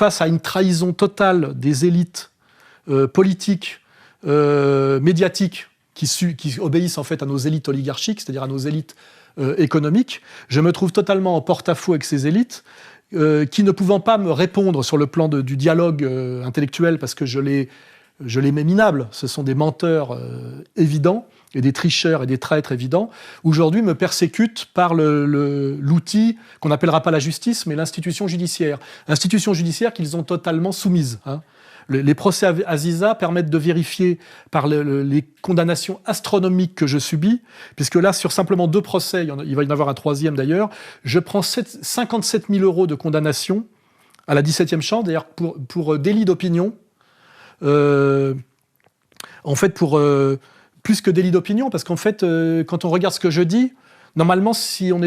face à une trahison totale des élites politiques, médiatiques, qui obéissent en fait à nos élites oligarchiques, c'est-à-dire à nos élites économiques, je me trouve totalement en porte-à-faux avec ces élites, qui ne pouvant pas me répondre sur le plan du dialogue intellectuel, parce que je les mets minables, ce sont des menteurs évidents, et des tricheurs et des traîtres évidents, aujourd'hui me persécutent par l'outil qu'on n'appellera pas la justice, mais l'institution judiciaire. Institution judiciaire qu'ils ont totalement soumise. Les procès Aziza permettent de vérifier par les condamnations astronomiques que je subis, puisque là, sur simplement 2 procès, il va y en avoir un 3e d'ailleurs, je prends 57 000 € de condamnation à la 17e chambre, d'ailleurs pour délit d'opinion, en fait pour... plus que délit d'opinion, parce qu'en fait, quand on regarde ce que je dis, normalement, si on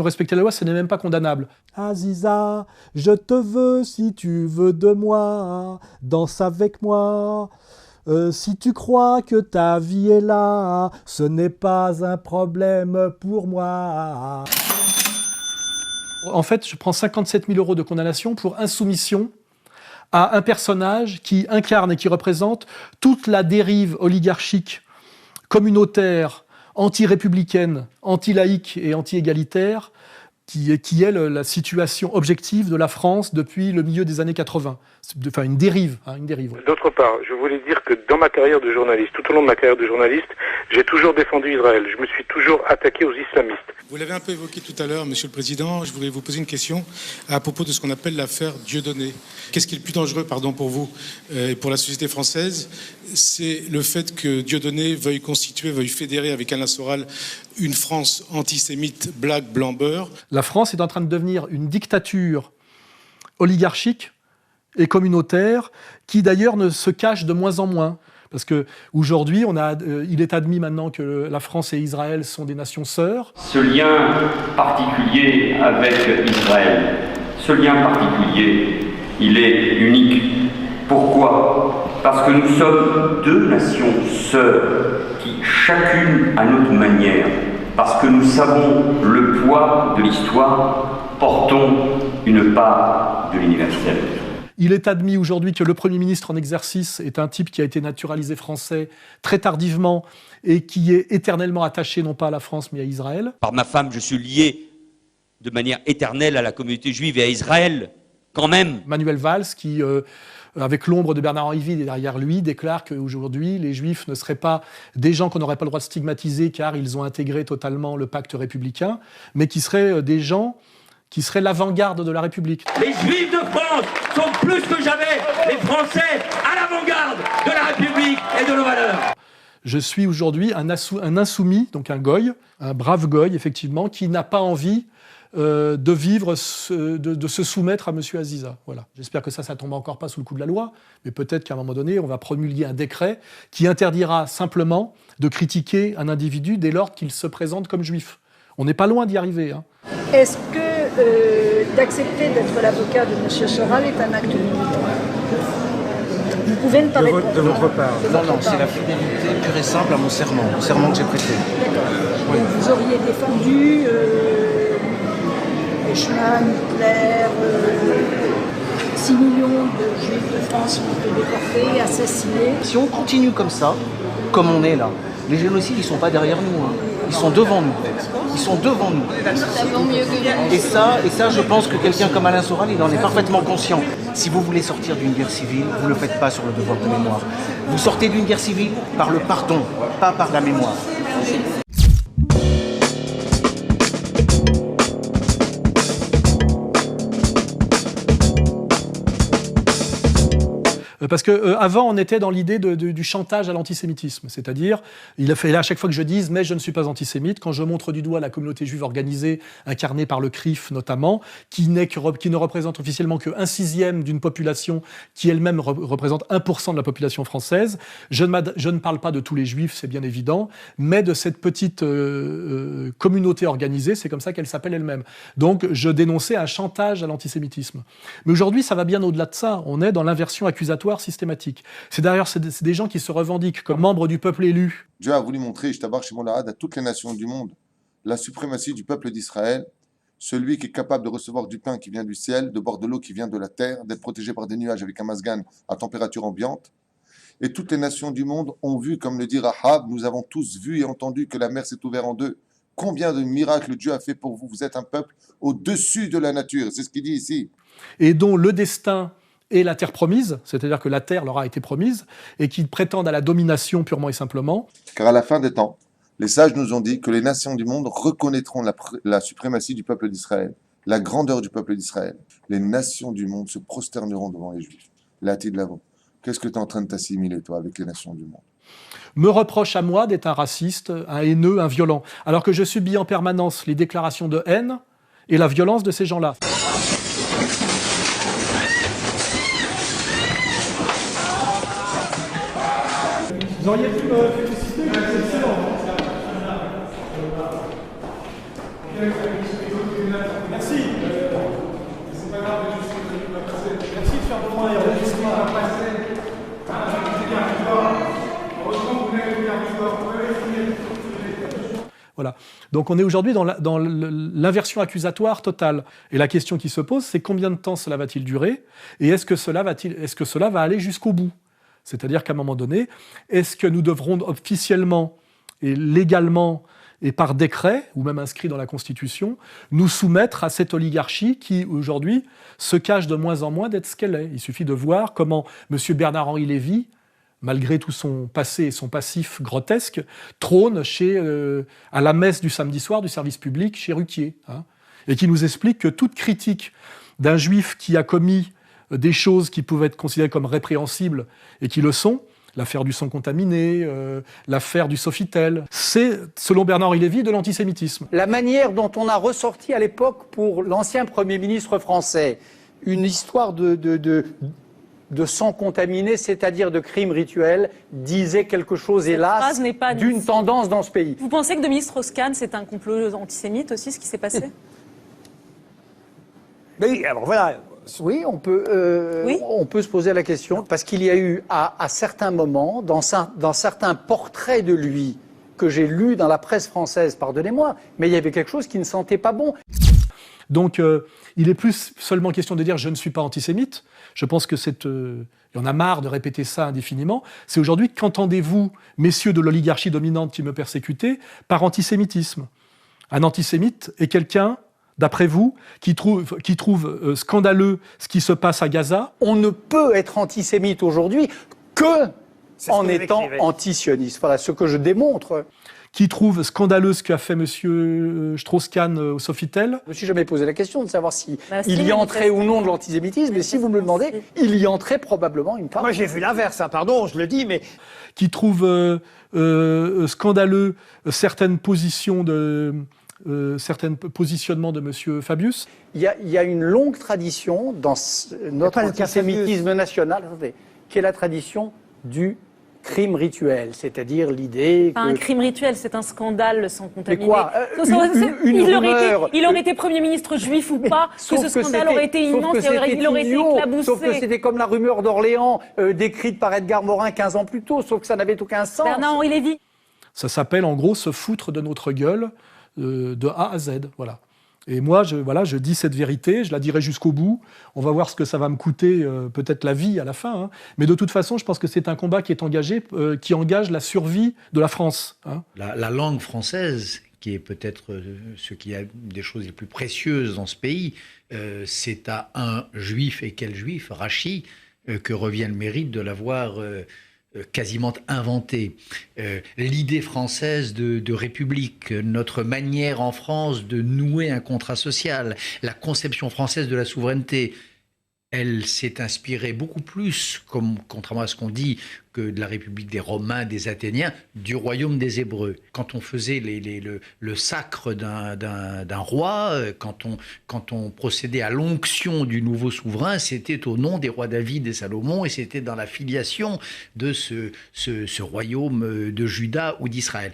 respectait la loi, ce n'est même pas condamnable. Aziza, je te veux si tu veux de moi, danse avec moi. Si tu crois que ta vie est là, ce n'est pas un problème pour moi. En fait, je prends 57 000 € de condamnation pour insoumission à un personnage qui incarne et qui représente toute la dérive oligarchique, communautaire, anti-républicaine, anti-laïque et anti-égalitaire, qui est la situation objective de la France depuis le milieu des années 80. Enfin, une dérive. D'autre part, je voulais dire que dans ma carrière de journaliste, tout au long de ma carrière de journaliste, j'ai toujours défendu Israël. Je me suis toujours attaqué aux islamistes. Vous l'avez un peu évoqué tout à l'heure, Monsieur le Président. Je voulais vous poser une question à propos de ce qu'on appelle l'affaire Dieudonné. Qu'est-ce qui est le plus dangereux, pour vous et pour la société française? C'est le fait que Dieudonné veuille fédérer avec Alain Soral une France antisémite, black, blanc, beurre. La France est en train de devenir une dictature oligarchique et communautaire qui d'ailleurs ne se cache de moins en moins. Parce qu'aujourd'hui, il est admis maintenant que la France et Israël sont des nations sœurs. Ce lien particulier avec Israël, il est unique. Pourquoi ? Parce que nous sommes 2 nations sœurs qui, chacune à notre manière, parce que nous savons le poids de l'histoire, portons une part de l'universel. Il est admis aujourd'hui que le Premier ministre en exercice est un type qui a été naturalisé français très tardivement et qui est éternellement attaché non pas à la France mais à Israël. Par ma femme, je suis lié de manière éternelle à la communauté juive et à Israël, quand même. Manuel Valls, qui, avec l'ombre de Bernard-Henri Vide derrière lui, déclare qu'aujourd'hui, les Juifs ne seraient pas des gens qu'on n'aurait pas le droit de stigmatiser car ils ont intégré totalement le pacte républicain, mais qui seraient des gens qui seraient l'avant-garde de la République. Les Juifs de France sont plus que jamais les Français à l'avant-garde de la République et de nos valeurs. Je suis aujourd'hui un insoumis, donc un goy, un brave goy, effectivement, qui n'a pas envie de vivre, de se soumettre à M. Aziza. Voilà. J'espère que ça tombe encore pas sous le coup de la loi, mais peut-être qu'à un moment donné, on va promulguer un décret qui interdira simplement de critiquer un individu dès lors qu'il se présente comme juif. On n'est pas loin d'y arriver. Est-ce que d'accepter d'être l'avocat de M. Soral est un acte militaire? Vous pouvez ne pas répondre. De votre part. Non, c'est la fidélité pure et simple à mon serment que j'ai prêté. D'accord. Oui. Vous auriez défendu Eichmann, Hitler, 6 millions de Juifs de France ont été déportés, assassinés. Si on continue comme ça, comme on est là, les génocides, ils sont pas derrière nous, ils sont devant nous. Ils sont devant nous. Et ça, je pense que quelqu'un comme Alain Soral, il en est parfaitement conscient. Si vous voulez sortir d'une guerre civile, vous ne le faites pas sur le devoir de mémoire. Vous sortez d'une guerre civile par le pardon, pas par la mémoire. Parce qu'avant, on était dans l'idée du chantage à l'antisémitisme. C'est-à-dire, il fallait à chaque fois que je dise « mais je ne suis pas antisémite », quand je montre du doigt la communauté juive organisée, incarnée par le CRIF notamment, qui ne représente officiellement que 1/6 d'une population qui elle-même représente 1% de la population française. Je ne parle pas de tous les juifs, c'est bien évident, mais de cette petite communauté organisée, c'est comme ça qu'elle s'appelle elle-même. Donc, je dénonçais un chantage à l'antisémitisme. Mais aujourd'hui, ça va bien au-delà de ça. On est dans l'inversion accusatoire systématique. C'est des gens qui se revendiquent comme membres du peuple élu. Dieu a voulu montrer, à toutes les nations du monde, la suprématie du peuple d'Israël celui qui est capable de recevoir du pain qui vient du ciel, de boire de l'eau qui vient de la terre, d'être protégé par des nuages avec un masgan à température ambiante. Et toutes les nations du monde ont vu, comme le dit Rahab, nous avons tous vu et entendu que la mer s'est ouverte en deux. Combien de miracles Dieu a fait pour vous? Vous êtes un peuple au-dessus de la nature, c'est ce qu'il dit ici. Et dont le destin est la terre promise, c'est-à-dire que la terre leur a été promise, et qui prétendent à la domination purement et simplement. Car à la fin des temps, les sages nous ont dit que les nations du monde reconnaîtront la suprématie du peuple d'Israël, la grandeur du peuple d'Israël. Les nations du monde se prosterneront devant les Juifs. Là, de l'avant. Qu'est-ce que tu es en train de t'assimiler, toi, avec les nations du monde? Me reproche à moi d'être un raciste, un haineux, un violent, alors que je subis en permanence les déclarations de haine et la violence de ces gens-là. Vous auriez pu me féliciter, c'est excellent. Merci. C'est pas grave, merci de faire de moi Voilà. Donc on est aujourd'hui dans l'inversion accusatoire totale. Et la question qui se pose, c'est combien de temps cela va-t-il durer? Et est-ce que cela va aller jusqu'au bout? C'est-à-dire qu'à un moment donné, est-ce que nous devrons officiellement et légalement et par décret, ou même inscrit dans la Constitution, nous soumettre à cette oligarchie qui, aujourd'hui, se cache de moins en moins d'être ce qu'elle est? Il suffit de voir comment M. Bernard-Henri Lévy, malgré tout son passé et son passif grotesque, trône à la messe du samedi soir du service public chez Ruquier, hein, et qui nous explique que toute critique d'un juif qui a commis des choses qui pouvaient être considérées comme répréhensibles et qui le sont, l'affaire du sang contaminé, l'affaire du Sofitel, c'est, selon Bernard-Henri Lévy, de l'antisémitisme. La manière dont on a ressorti à l'époque pour l'ancien Premier ministre français une histoire de sang contaminé, c'est-à-dire de crimes rituels, disait quelque chose, hélas, d'une tendance dans ce pays. Vous pensez que Dominique Strauss-Kahn, c'est un complot antisémite aussi, ce qui s'est passé? Oui, alors voilà. Oui, on peut se poser la question, parce qu'il y a eu, à certains moments, dans certains portraits de lui, que j'ai lus dans la presse française, pardonnez-moi, mais il y avait quelque chose qui ne sentait pas bon. Donc, il est plus seulement question de dire « je ne suis pas antisémite ». Je pense que il y en a marre de répéter ça indéfiniment. C'est aujourd'hui, qu'entendez-vous, messieurs de l'oligarchie dominante qui me persécutez, par antisémitisme? Un antisémite est quelqu'un, d'après vous, qui trouve scandaleux ce qui se passe à Gaza? On ne peut être antisémite aujourd'hui en étant antisioniste. Voilà ce que je démontre. Qui trouve scandaleux ce qu'a fait M. Strauss-Kahn au Sofitel? Je ne me suis jamais posé la question de savoir si il y entrait ou non de l'antisémitisme, mais si vous me le demandez, il y entrait probablement une part. Moi j'ai vu l'inverse, hein, pardon, je le dis, mais... Qui trouve scandaleux certains positionnements de M. Fabius? Il y a une longue tradition dans notre antisémitisme national, qui est la tradition du crime rituel, c'est-à-dire l'idée que... Un crime rituel, c'est un scandale sans contaminer. Mais quoi Il aurait été Premier ministre juif ou pas, que ce scandale aurait été immense, il aurait été éclaboussé. Sauf que c'était comme la rumeur d'Orléans, décrite par Edgar Morin 15 ans plus tôt, sauf que ça n'avait aucun sens. Bernard-Henri Lévy. Ça s'appelle en gros se foutre de notre gueule de A à Z, voilà. Et moi, je dis cette vérité, je la dirai jusqu'au bout. On va voir ce que ça va me coûter, peut-être la vie à la fin. Hein. Mais de toute façon, je pense que c'est un combat qui est engagé, qui engage la survie de la France. Hein. La langue française, qui est peut-être ce qui a des choses les plus précieuses dans ce pays, c'est à un juif, et quel juif, Rachi, que revient le mérite de l'avoir quasiment inventé. L'idée française de république, notre manière en France de nouer un contrat social, la conception française de la souveraineté, elle s'est inspirée beaucoup plus, contrairement à ce qu'on dit, que de la République des Romains, des Athéniens, du royaume des Hébreux. Quand on faisait le sacre d'un roi, quand on procédait à l'onction du nouveau souverain, c'était au nom des rois David et Salomon, et c'était dans la filiation de ce royaume de Juda ou d'Israël.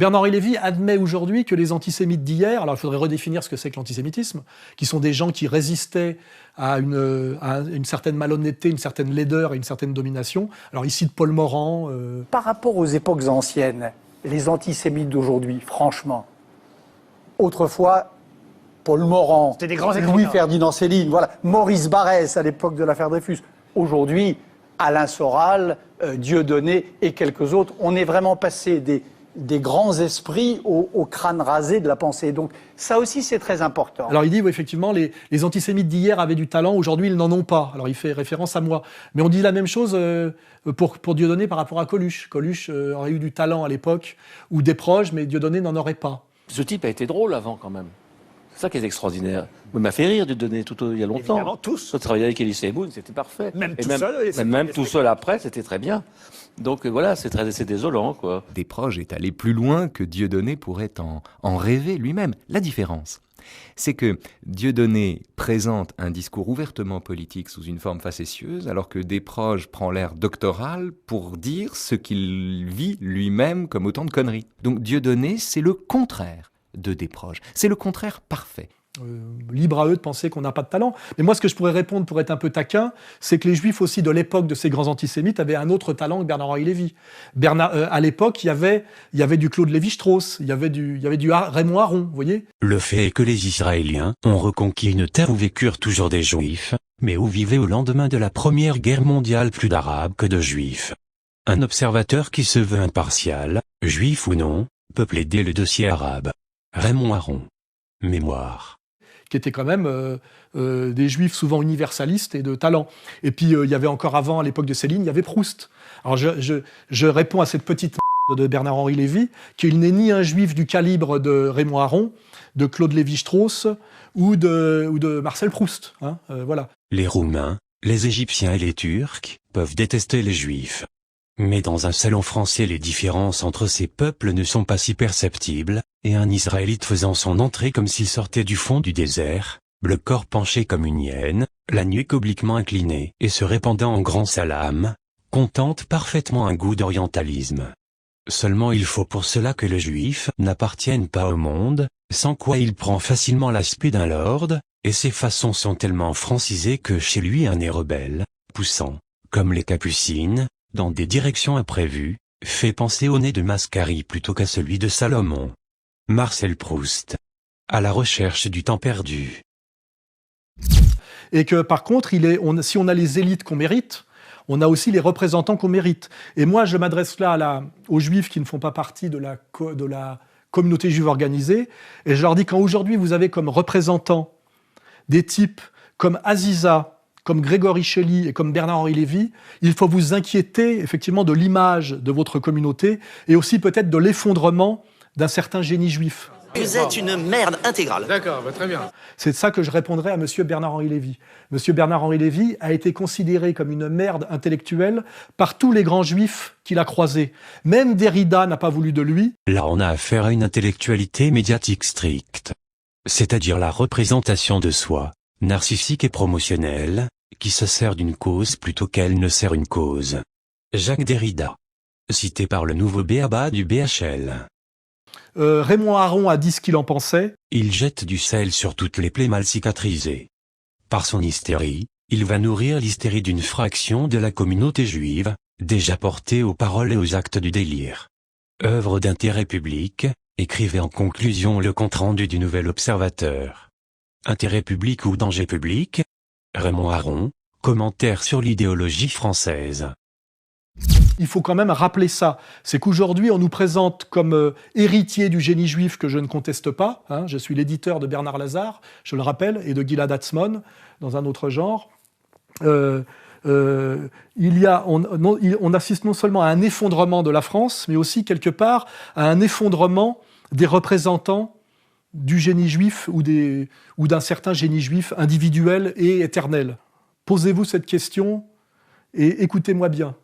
Bernard-Henri Lévy admet aujourd'hui que les antisémites d'hier, alors il faudrait redéfinir ce que c'est que l'antisémitisme, qui sont des gens qui résistaient à une certaine malhonnêteté, une certaine laideur et une certaine domination. Alors il cite Paul Morand. Par rapport aux époques anciennes, les antisémites d'aujourd'hui, franchement, autrefois, Paul Morand, des grands Louis-Ferdinand Céline, voilà, Maurice Barrès à l'époque de l'affaire Dreyfus. Aujourd'hui, Alain Soral, Dieudonné et quelques autres, on est vraiment passé des grands esprits au crâne rasé de la pensée. Donc ça aussi, c'est très important. Alors il dit, oui, effectivement, les antisémites d'hier avaient du talent, aujourd'hui ils n'en ont pas. Alors il fait référence à moi. Mais on dit la même chose pour Dieudonné par rapport à Coluche. Coluche aurait eu du talent à l'époque, ou des proches, mais Dieudonné n'en aurait pas. Ce type a été drôle avant quand même. C'est ça qui est extraordinaire. Il m'a fait rire Dieudonné il y a longtemps. Évidemment, tous. Je travaillais avec Elie Seimoun, c'était parfait. Même tout seul après, c'était très bien. Donc voilà, c'est désolant, quoi. Desproges est allé plus loin que Dieudonné pourrait en rêver lui-même. La différence, c'est que Dieudonné présente un discours ouvertement politique sous une forme facétieuse, alors que Desproges prend l'air doctoral pour dire ce qu'il vit lui-même comme autant de conneries. Donc Dieudonné, c'est le contraire de Desproges. C'est le contraire parfait. Libre à eux de penser qu'on n'a pas de talent. Mais moi, ce que je pourrais répondre pour être un peu taquin, c'est que les Juifs aussi de l'époque de ces grands antisémites avaient un autre talent que Bernard-Henri Lévy. À l'époque, il y avait du Claude Lévi-Strauss, il y avait du Raymond Aron, vous voyez. Le fait est que les Israéliens ont reconquis une terre où vécurent toujours des Juifs, mais où vivaient au lendemain de la Première Guerre mondiale plus d'Arabes que de Juifs. Un observateur qui se veut impartial, juif ou non, peut plaider le dossier arabe. Raymond Aron. Mémoire. Qui étaient quand même des Juifs souvent universalistes et de talent. Et puis, il y avait encore avant, à l'époque de Céline, il y avait Proust. Alors, je réponds à cette petite de Bernard-Henri Lévy, qu'il n'est ni un Juif du calibre de Raymond Aron, de Claude Lévi-Strauss ou de Marcel Proust. Hein, voilà. Les Roumains, les Égyptiens et les Turcs peuvent détester les Juifs. Mais dans un salon français les différences entre ces peuples ne sont pas si perceptibles, et un Israélite faisant son entrée comme s'il sortait du fond du désert, le corps penché comme une hyène, la nuque obliquement inclinée et se répandant en grand salam, contente parfaitement un goût d'orientalisme. Seulement il faut pour cela que le juif n'appartienne pas au monde, sans quoi il prend facilement l'aspect d'un lord, et ses façons sont tellement francisées que chez lui un nez rebelle, poussant, comme les capucines, dans des directions imprévues, fait penser au nez de Mascari plutôt qu'à celui de Salomon. Marcel Proust. À la recherche du temps perdu. Et que par contre, si on a les élites qu'on mérite, on a aussi les représentants qu'on mérite. Et moi, je m'adresse là aux Juifs qui ne font pas partie de la communauté juive organisée, et je leur dis, quand aujourd'hui vous avez comme représentants des types comme Aziza, comme Grégory Shelley et comme Bernard-Henri Lévy, il faut vous inquiéter effectivement de l'image de votre communauté et aussi peut-être de l'effondrement d'un certain génie juif. Vous êtes une merde intégrale. D'accord, très bien. C'est de ça que je répondrai à monsieur Bernard-Henri Lévy. Monsieur Bernard-Henri Lévy a été considéré comme une merde intellectuelle par tous les grands juifs qu'il a croisés. Même Derrida n'a pas voulu de lui. Là on a affaire à une intellectualité médiatique stricte. C'est-à-dire la représentation de soi, narcissique et promotionnelle, qui se sert d'une cause plutôt qu'elle ne sert une cause. Jacques Derrida. Cité par le nouveau b.a.-ba du BHL. Raymond Aron a dit ce qu'il en pensait. Il jette du sel sur toutes les plaies mal cicatrisées. Par son hystérie, il va nourrir l'hystérie d'une fraction de la communauté juive, déjà portée aux paroles et aux actes du délire. Œuvre d'intérêt public, écrivait en conclusion le compte-rendu du Nouvel Observateur. Intérêt public ou danger public? Raymond Aron, commentaire sur l'idéologie française. Il faut quand même rappeler ça. C'est qu'aujourd'hui, on nous présente comme héritier du génie juif que je ne conteste pas. Hein. Je suis l'éditeur de Bernard Lazare, je le rappelle, et de Gilad Atzmon, dans un autre genre. On assiste non seulement à un effondrement de la France, mais aussi quelque part à un effondrement des représentants du génie juif ou d'un certain génie juif individuel et éternel. Posez-vous cette question et écoutez-moi bien.